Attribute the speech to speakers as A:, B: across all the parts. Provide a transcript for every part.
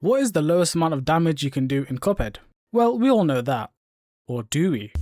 A: What is the lowest amount of damage you can do in Cuphead? Well, we all know that. Or do we?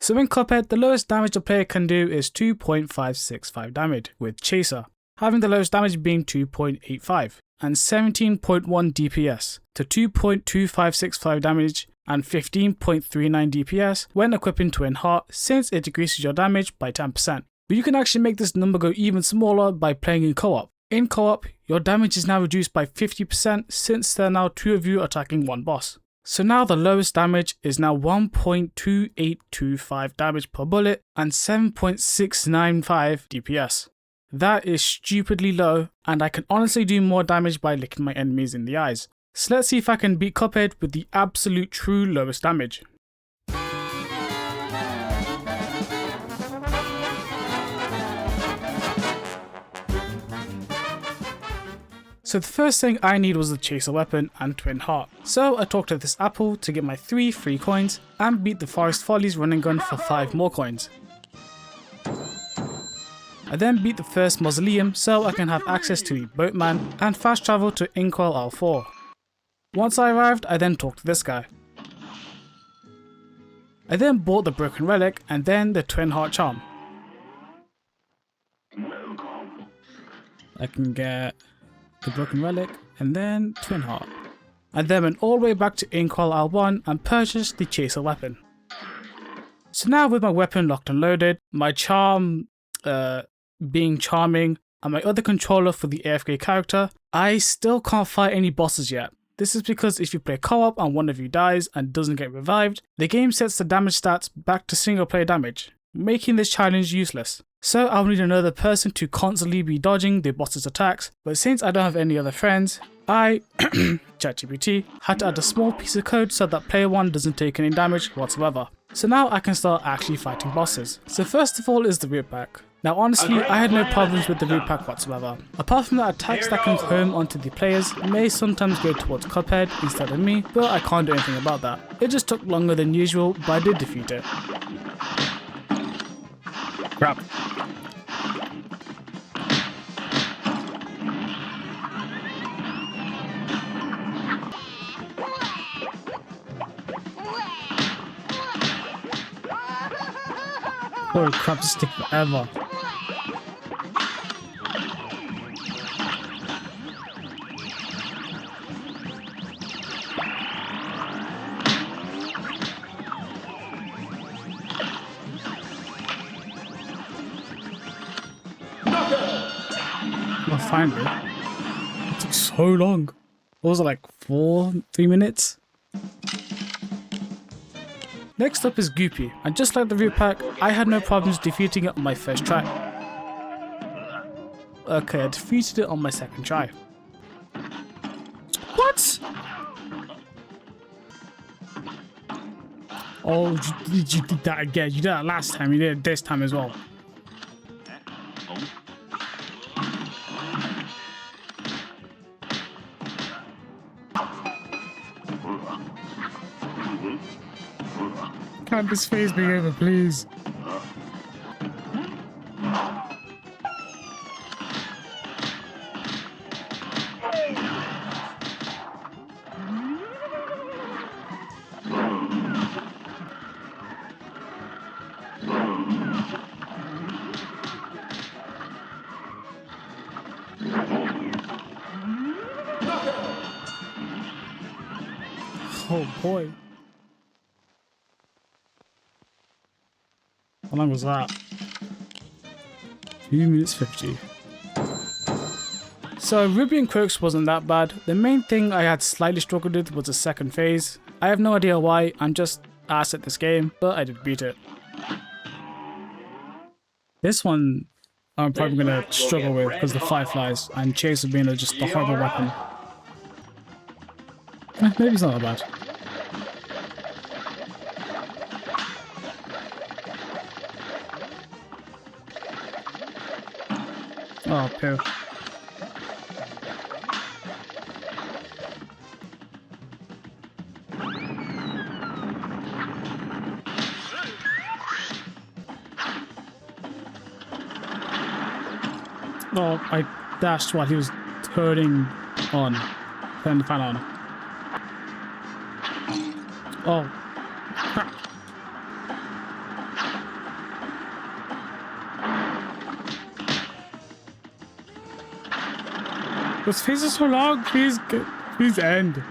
A: So in Cuphead, the lowest damage a player can do is 2.565 damage, with Chaser having the lowest damage being 2.85 and 17.1 DPS to 2.2565 damage and 15.39 DPS when equipping Twin Heart, since it decreases your damage by 10%. But you can actually make this number go even smaller by playing in co-op. In co-op, your damage is now reduced by 50% since there are now 2 of you attacking one boss. So now the lowest damage is now 1.2825 damage per bullet and 7.695 DPS. That is stupidly low, and I can honestly do more damage by licking my enemies in the eyes. So let's see if I can beat Cuphead with the absolute true lowest damage. So the first thing I need was the Chaser weapon and Twin Heart. So I talked to this apple to get my 3 free coins and beat the Forest Follies running gun for 5 more coins. I then beat the first mausoleum so I can have access to the boatman and fast travel to Inkwell Isle 4. Once I arrived, I then talked to this guy. I then bought the broken relic and then the Twin Heart charm. I can get the broken relic and then Twin Heart. I then went all the way back to Inkwell Isle 1 and purchased the Chaser weapon. So now with my weapon locked and loaded, my charm being charming, and my other controller for the AFK character, I still can't fight any bosses yet. This is because if you play co-op and one of you dies and doesn't get revived, the game sets the damage stats back to single player damage, making this challenge useless. So I'll need another person to constantly be dodging the boss's attacks, but since I don't have any other friends, I, ChatGPT, had to add a small piece of code so that player 1 doesn't take any damage whatsoever. So now I can start actually fighting bosses. So first of all is the root pack. Now honestly, I had no problems with the root pack whatsoever. Apart from that, attacks that can home onto the players may sometimes go towards Cuphead instead of me, but I can't do anything about that. It just took longer than usual, but I did defeat it. Crap. Holy crap, this takes forever. Well, finally. It took so long. What was it, like 3 minutes? Next up is Goopy, and just like the root pack, I had no problems defeating it on my first try. Okay, I defeated it on my second try. What? Oh, you did that again. You did that last time, you did it this time as well. Can't this phase be over, please? Oh boy. How long was that? 2 minutes 50. So Ruby and Quirks wasn't that bad. The main thing I had slightly struggled with was the second phase. I have no idea why, I'm just ass at this game, but I did beat it. This one I'm probably going to struggle with because the fireflies and Chaser being just a horrible weapon. Maybe it's not that bad. Oh, poo. Oh, I dashed while he was turning on. Turn the fan on. Oh. Crap. This face is so long. Please end.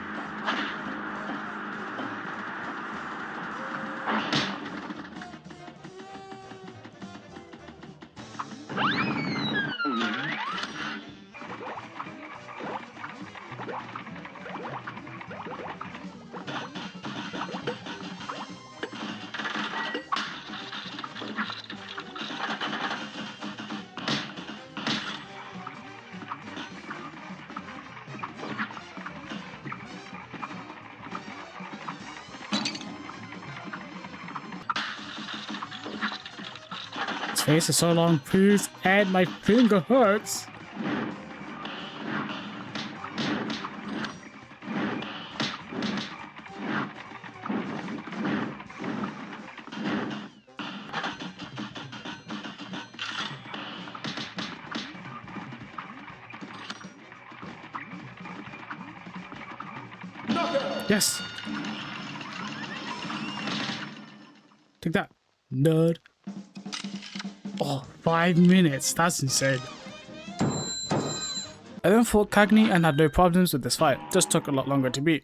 A: Face is so long, please, and my finger hurts. Yes. Take that, nerd. Oh, 5 minutes. That's insane. I then fought Cagney and had no problems with this fight. Just took a lot longer to beat.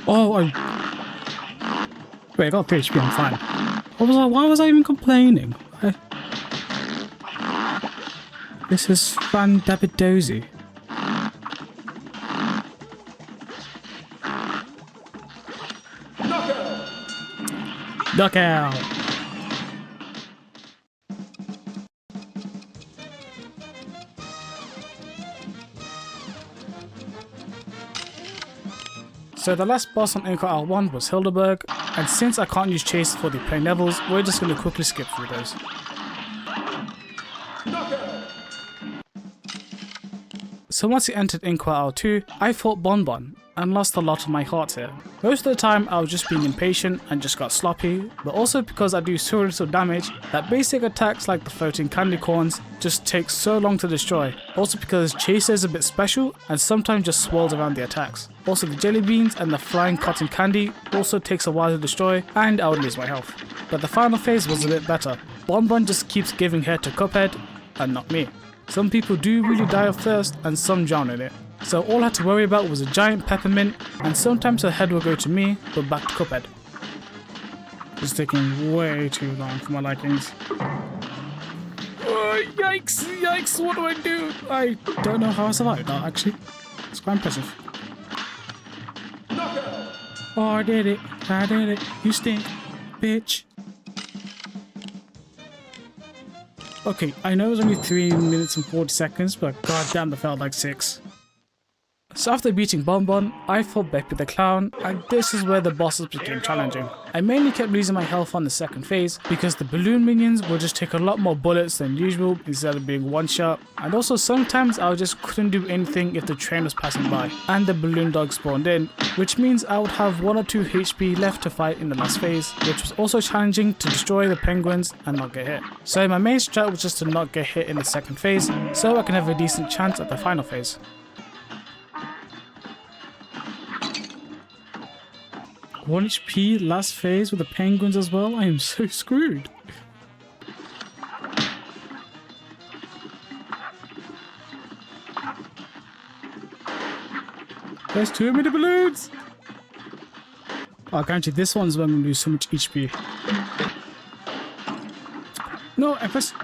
A: Oh, wait, I got PHP, I'm fine. Why was I even complaining? This is fun dabidozy. Knockout! So the last boss on Inkwell Isle 1 was Hildeberg, and since I can't use Chase for the plain levels, we're just going to quickly skip through those. So once I entered Inkwell Isle 2, I fought Bonbon, and lost a lot of my heart here. Most of the time I was just being impatient and just got sloppy, but also because I do so little damage that basic attacks like the floating candy corns just take so long to destroy. Also because Chaser is a bit special and sometimes just swirls around the attacks. Also the jelly beans and the flying cotton candy also takes a while to destroy and I would lose my health. But the final phase was a bit better. Bonbon just keeps giving hair to Cuphead and not me. Some people do really die of thirst and some drown in it. So all I had to worry about was a giant peppermint, and sometimes her head will go to me, but back to Cuphead. It's taking way too long for my likings. Yikes, yikes, what do I do? I don't know how I survived that, actually. It's quite impressive. Oh, I did it. You stink, bitch. Okay, I know it was only 3 minutes and 40 seconds, but goddamn, that felt like 6. So after beating Bonbon, I fought Beppy the Clown, and this is where the bosses became challenging. I mainly kept losing my health on the second phase, because the balloon minions will just take a lot more bullets than usual instead of being one shot, and also sometimes I just couldn't do anything if the train was passing by, and the balloon dog spawned in, which means I would have 1 or 2 HP left to fight in the last phase, which was also challenging to destroy the penguins and not get hit. So my main strat was just to not get hit in the second phase, so I can have a decent chance at the final phase. 1 HP last phase with the penguins as well? I am so screwed. There's too many balloons! Oh, I guarantee this one's where I'm going to lose so much HP. No, I pressed...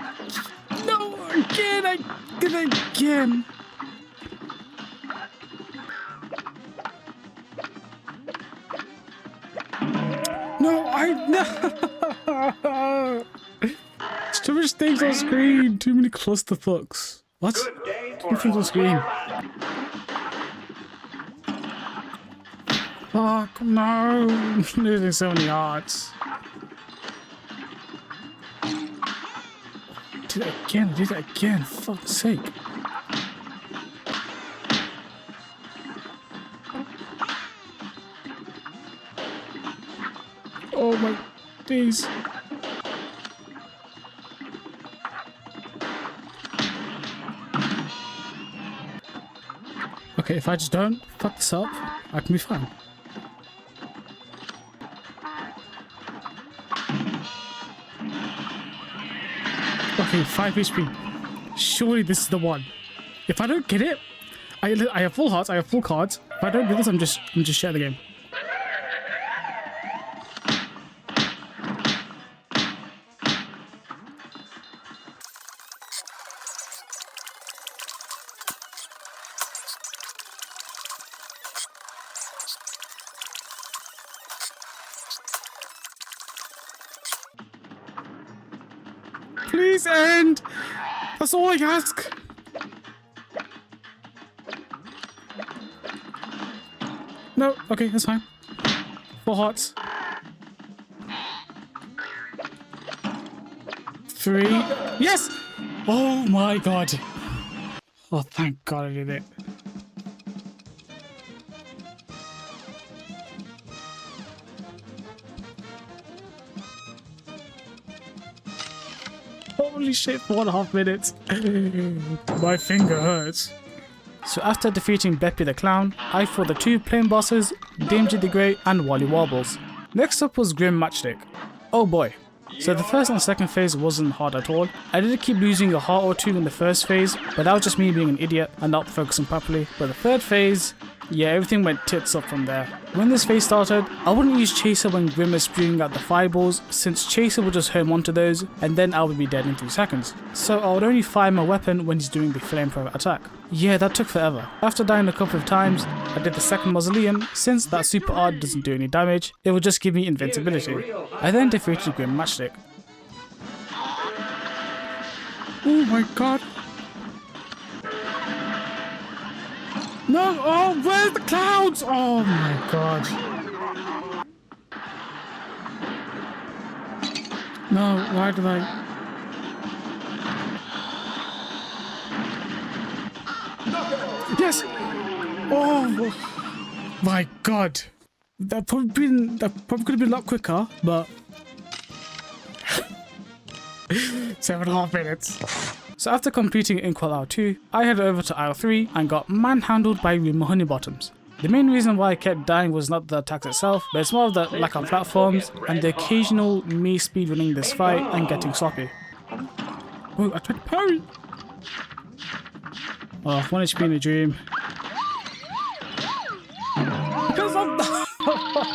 A: Again, I did it again. No, no. It's too much things on screen. Too many clusterfucks. What? Too many things on screen. Fuck, no. I'm losing so many hearts. Do that again, do that again, for fuck's sake. Oh my days. Okay, if I just don't fuck this up, I can be fine. Okay, 5 HP. Surely this is the one. If I don't get it, I have full hearts, I have full cards. If I don't do this, I'm just sharing the game. Please end! That's all I ask! No, okay, that's fine. 4 hearts. 3. Yes! Oh my god. Oh, thank god I did it. Holy shit, 4.5 minutes. My finger hurts. So after defeating Beppy the Clown, I fought the 2 plain bosses, Danger the Grey and Wally Warbles. Next up was Grim Matchstick. Oh boy. So the first and second phase wasn't hard at all. I did keep losing a heart or 2 in the first phase, but that was just me being an idiot and not focusing properly. But the third phase, yeah, everything went tits up from there. When this phase started, I wouldn't use Chaser when Grim is spewing out the fireballs, since Chaser would just home onto those, and then I would be dead in 3 seconds. So I would only fire my weapon when he's doing the flamethrower attack. Yeah, that took forever. After dying a couple of times, I did the second mausoleum. Since that super art doesn't do any damage, it would just give me invincibility. I then defeated Grim Matchstick. Oh my god. No! Oh, where's the clouds? Oh my god. No, why did I... Yes! Oh my god. That probably could have been a lot quicker, but... 7.5 minutes. So after completing Inkwell Isle 2, I headed over to Isle 3 and got manhandled by Rima Honeybottoms. The main reason why I kept dying was not the attacks itself, but it's more of the lack of platforms and the occasional me speedrunning this fight and getting sloppy. Oh, I tried to parry! Oh, 1 HP in a dream. Because I'm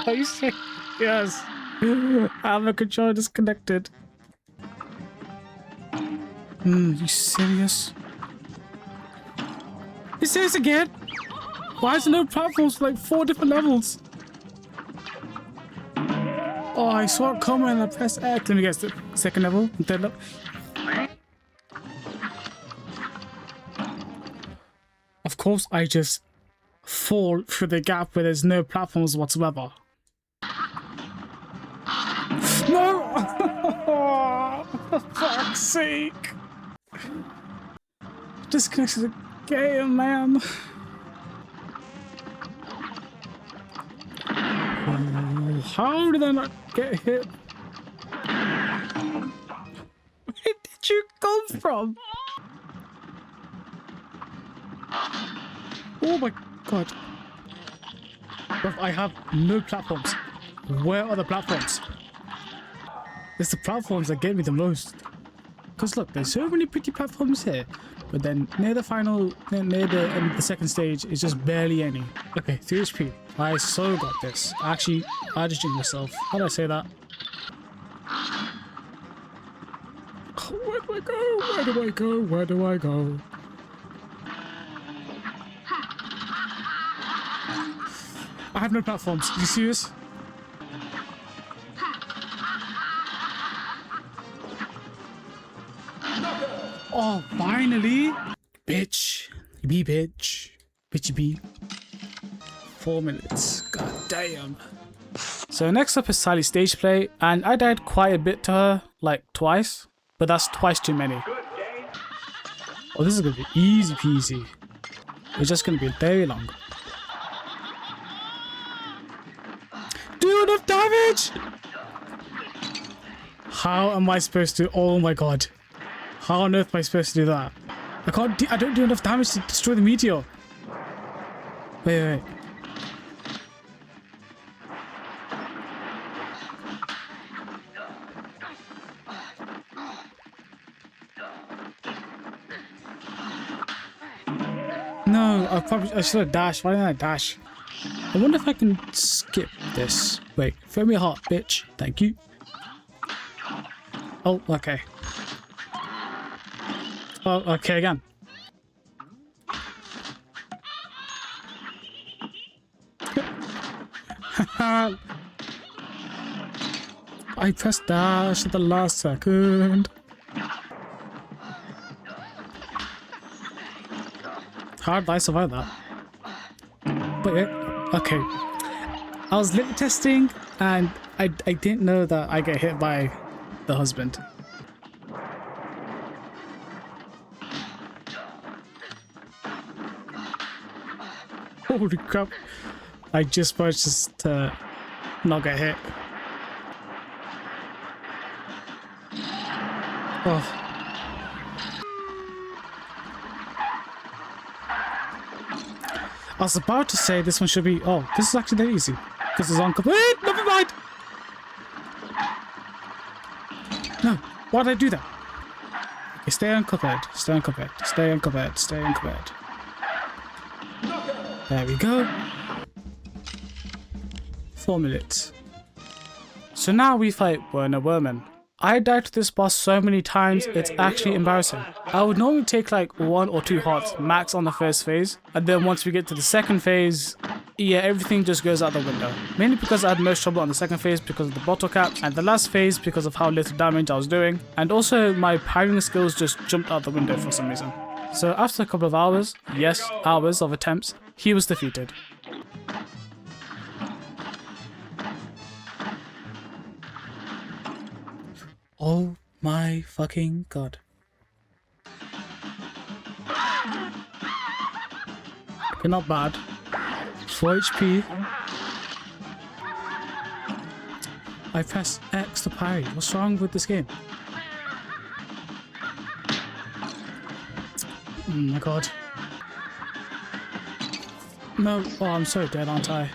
A: Are you serious? Yes. I have my controller disconnected. You serious? You serious again? Why is there no platforms for like 4 different levels? Oh, I saw it coming and I pressed X. Let me guess, the second level and third level. Of course, I just fall through the gap where there's no platforms whatsoever. No! For fuck's sake! Disconnected the game, man. How did I not get hit? Where did you come from? Oh my god. I have no platforms. Where are the platforms? It's the platforms that get me the most. Because look, there's so many pretty platforms here. But then near the final, near the end of the second stage, is just barely any. Okay, 3 HP. I so got this. Actually, I just jinxed myself. How did I say that? Where do I go? Where do I go? Where do I go? I have no platforms. Are you serious? Oh, finally! Bitch. You be bitch. Bitch you be. 4 minutes. God damn. So next up is Sally's stage play, and I died quite a bit to her, like twice, but that's twice too many. Oh, this is gonna be easy peasy. It's just gonna be very long. Do enough damage! How am I supposed to? Oh my god. How on earth am I supposed to do that? I don't do enough damage to destroy the meteor. Wait. No, I should have dashed. Why didn't I dash? I wonder if I can skip this. Wait, throw me a heart, bitch. Thank you. Oh, okay. Oh, okay, again. I pressed dash at the last second. How did I survive that? Wait, okay. I was limit testing and I didn't know that I get hit by the husband. Holy crap. I just managed to not get hit. Oh. I was about to say this one should be... Oh, this is actually very easy. Because it's on Cuphead. Never mind! No, why did I do that? Okay, stay on Cuphead. Stay on Cuphead. Stay on Cuphead. Stay on Cuphead. There we go. 4 minutes. So now we fight Werner Werman. I died to this boss so many times, it's actually embarrassing. I would normally take like 1 or 2 hearts max on the first phase, and then once we get to the second phase, yeah, everything just goes out the window. Mainly because I had most trouble on the second phase because of the bottle cap, and the last phase because of how little damage I was doing, and also my parrying skills just jumped out the window for some reason. So after a couple of hours, yes, hours of attempts, he was defeated. Oh my fucking god. Okay, not bad. 4 HP. I pressed X to parry. What's wrong with this game? Oh my god. No, oh, I'm so dead, aren't I?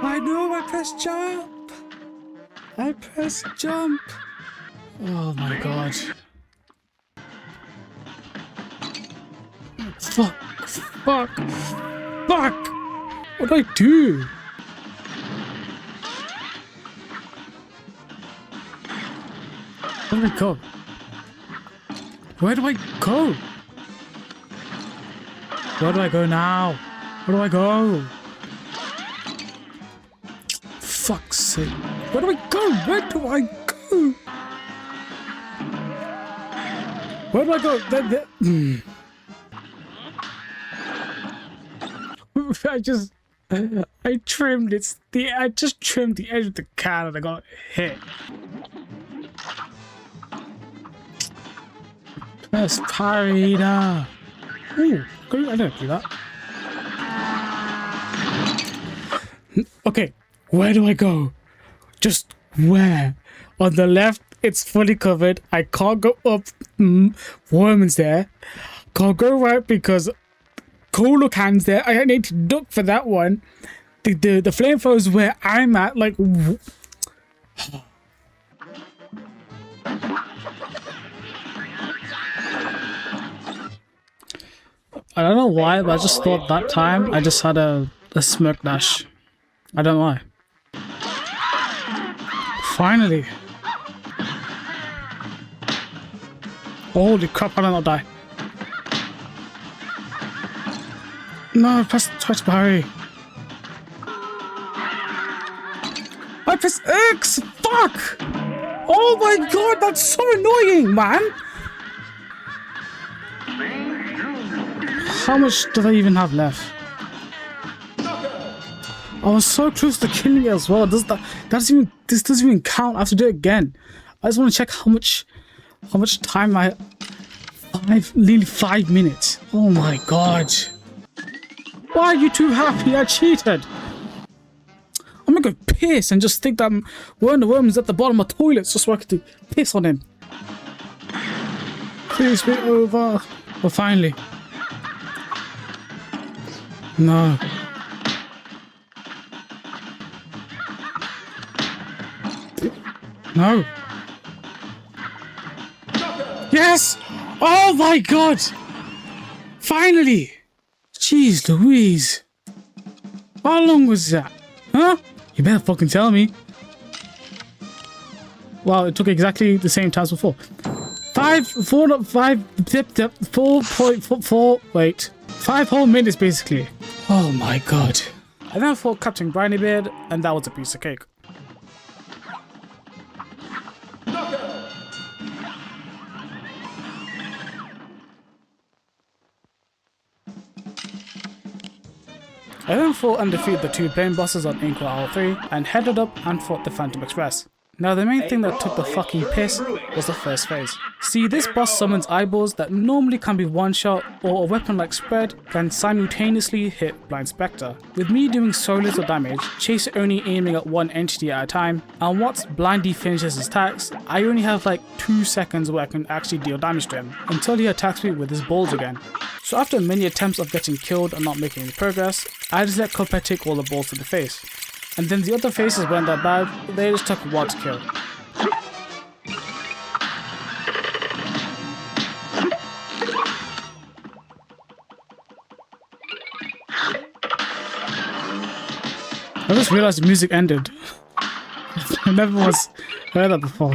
A: I know, I pressed jump! I pressed jump! Oh my god. Fuck! Fuck! Fuck! What do I do? Where do I go? Where do I go? Where do I go now? Where do I go? Fuck's sake. Where do I go? Where do I go? Where do I go? I trimmed it. I just trimmed the edge of the can and I got hit. Press parry now. Ooh, I don't do that. Okay, where do I go? Just where? On the left, it's fully covered. I can't go up. Worman's there. Can't go right because Cola Can's there. I need to duck for that one. The flamethrowers where I'm at. Like, I don't know why, but I just thought that time I just had a smoke dash. I don't know why. Finally. Holy crap, I did not die. No, try to parry. I pressed X! Fuck! Oh my god, that's so annoying, man! How much do I even have left? I was so close to killing it as well. This doesn't even count. I have to do it again. I just want to check how much time I nearly 5 minutes. Oh my god. Why are you too happy? I cheated. I'm gonna go piss and just think that one of the worms at the bottom of toilets just so I could piss on him. Please be over. Well, finally. No. No. Yes! Oh my god! Finally! Jeez Louise. How long was that? Huh? You better fucking tell me. Wow, it took exactly the same time as before. 4.4, wait. 5 whole minutes basically. Oh my god. I then fought Captain Brinybeard, and that was a piece of cake. I then fought and defeated the 2 plane bosses on Inkwell Isle 3 and headed up and fought the Phantom Express. Now the main thing that took the fucking piss was the first phase. See, this boss summons eyeballs that normally can be one shot, or a weapon like Spread can simultaneously hit Blind Spectre. With me doing so little damage, Chaser only aiming at one entity at a time, and once Blindy finishes his attacks, I only have like 2 seconds where I can actually deal damage to him, until he attacks me with his balls again. So after many attempts of getting killed and not making any progress, I just let Cuphead take all the balls to the face. And then the other faces weren't that bad, they just took a while to kill. I just realized the music ended. I never was heard that before.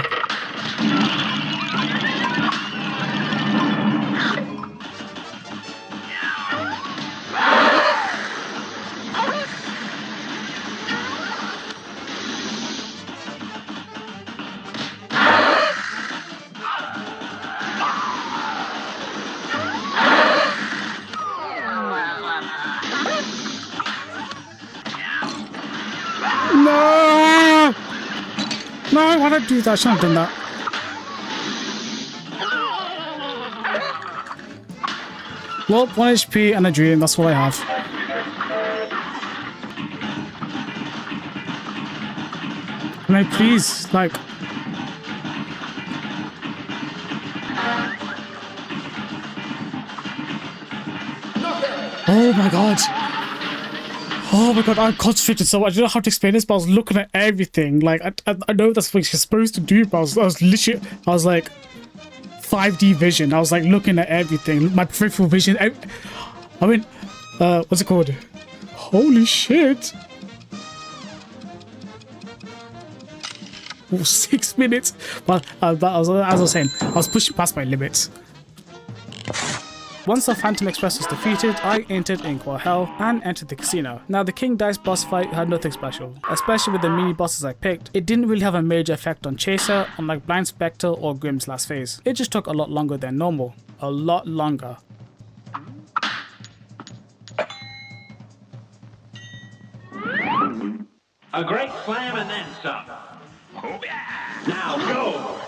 A: No! No, why did I do that? I shouldn't have done that. Well, 1 HP and a dream, that's what I have. Can I please, like... Oh my god! Oh my god, I concentrated so much. I don't know how to explain this, but I was looking at everything. Like, I know that's what you're supposed to do, but I was literally, I was like, 5D vision. I was like looking at everything. My peripheral vision. I mean, what's it called? Holy shit. Oh, 6 minutes. But as I was saying, I was pushing past my limits. Once the Phantom Express was defeated, I entered Inkwell Hell and entered the casino. Now the King Dice boss fight had nothing special, especially with the mini bosses I picked. It didn't really have a major effect on Chaser, unlike Blind Spectre or Grimm's last phase. It just took a lot longer than normal. A lot longer.
B: A great slam and then some. Oh, yeah. Now go!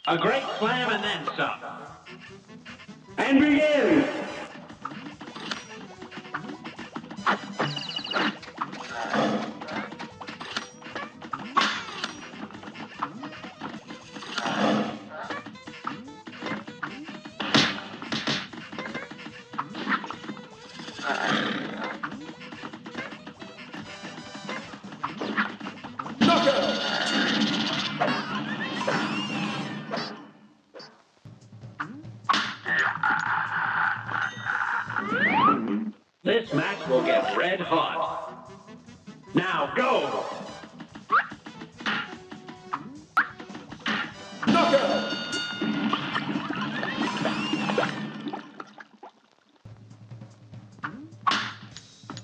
B: A great slam and then some. And begin! This match will get red hot. Now go!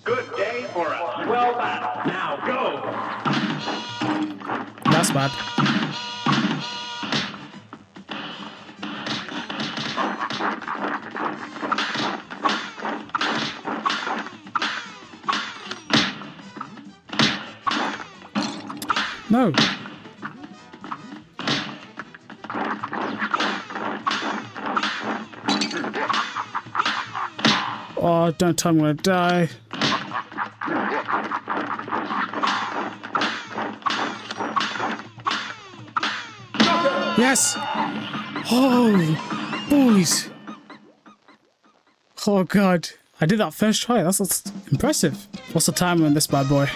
B: Good day for a swell battle. Now go!
A: That's bad. No. Oh, don't tell me I'm gonna die. Yes! Oh, boys! Oh god, I did that first try. That's impressive. What's the timer on this bad boy?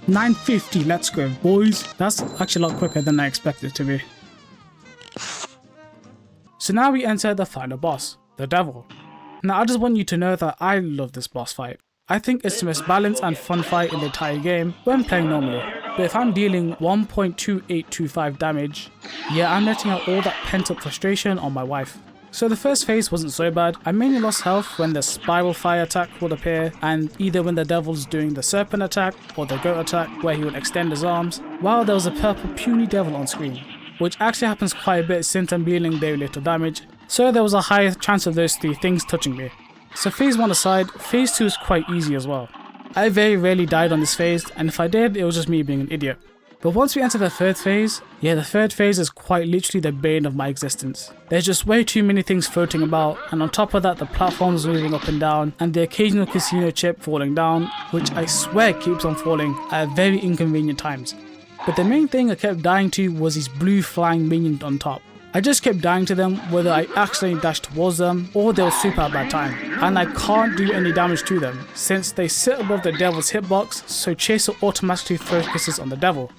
A: $9.50, let's go, boys. That's actually a lot quicker than I expected it to be. So now we enter the final boss, the devil. Now I just want you to know that I love this boss fight. I think it's the most balanced and fun fight in the entire game when playing normally. But if I'm dealing 1.2825 damage, yeah, I'm letting out all that pent up frustration on my wife. So the first phase wasn't so bad. I mainly lost health when the spiral fire attack would appear, and either when the devil's doing the serpent attack or the goat attack where he would extend his arms, while there was a purple puny devil on screen, which actually happens quite a bit since I'm dealing very little damage, so there was a higher chance of those three things touching me. So phase 1 aside, phase 2 is quite easy as well. I very rarely died on this phase, and if I did, it was just me being an idiot. But once we enter the third phase, yeah, the third phase is quite literally the bane of my existence. There's just way too many things floating about, and on top of that the platforms moving up and down, and the occasional casino chip falling down, which I swear keeps on falling at very inconvenient times. But the main thing I kept dying to was these blue flying minions on top. I just kept dying to them whether I accidentally dashed towards them or they were super at bad time, and I can't do any damage to them since they sit above the devil's hitbox, so Chaser automatically focuses on the devil.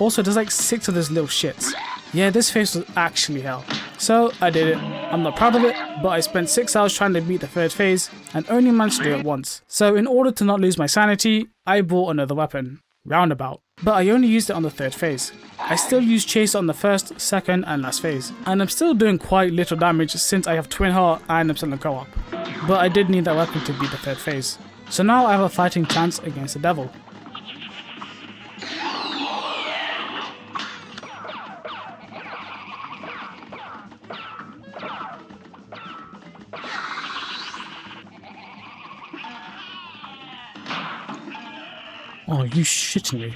A: Also, there's like 6 of those little shits. Yeah, this phase was actually hell. So I did it. I'm not proud of it, but I spent 6 hours trying to beat the third phase and only managed to do it once. So in order to not lose my sanity, I bought another weapon, Roundabout. But I only used it on the third phase. I still used Chase on the first, second and last phase. And I'm still doing quite little damage since I have Twin Heart and I'm still in co-op. But I did need that weapon to beat the third phase. So now I have a fighting chance against the devil. Oh, you shitting me.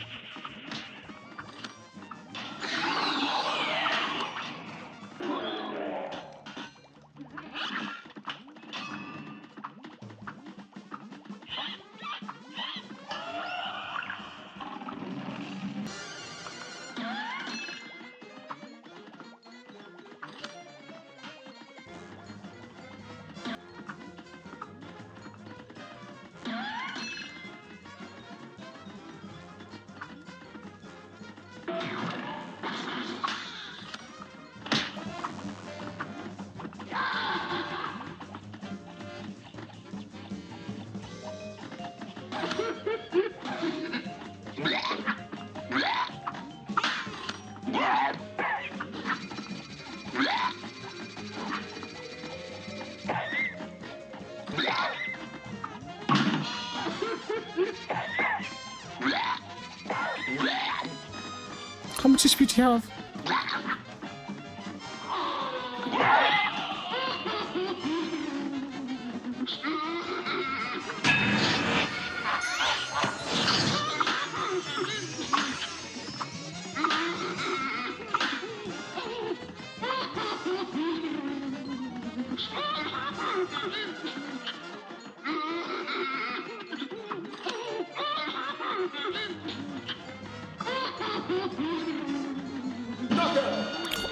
A: How much HP do you have?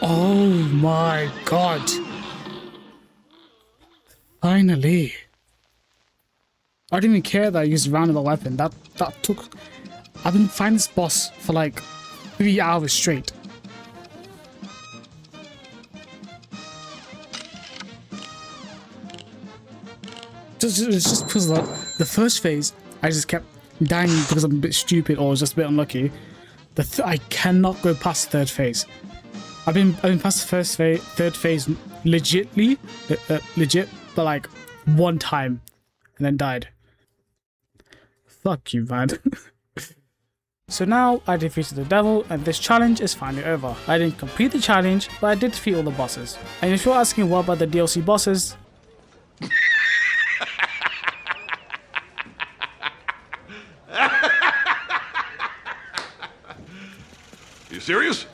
A: Oh my god. Finally. I didn't even care that I used random weapon. That took... I've been finding this boss for like 3 hours straight. It's just because the first phase, I just kept dying because I'm a bit stupid or just a bit unlucky. I cannot go past the third phase. I've been past the first phase, third phase legit, but like one time, and then died. Fuck you, man. So now I defeated the devil, and this challenge is finally over. I didn't complete the challenge, but I did defeat all the bosses. And if you're asking what about the DLC bosses,
C: You serious?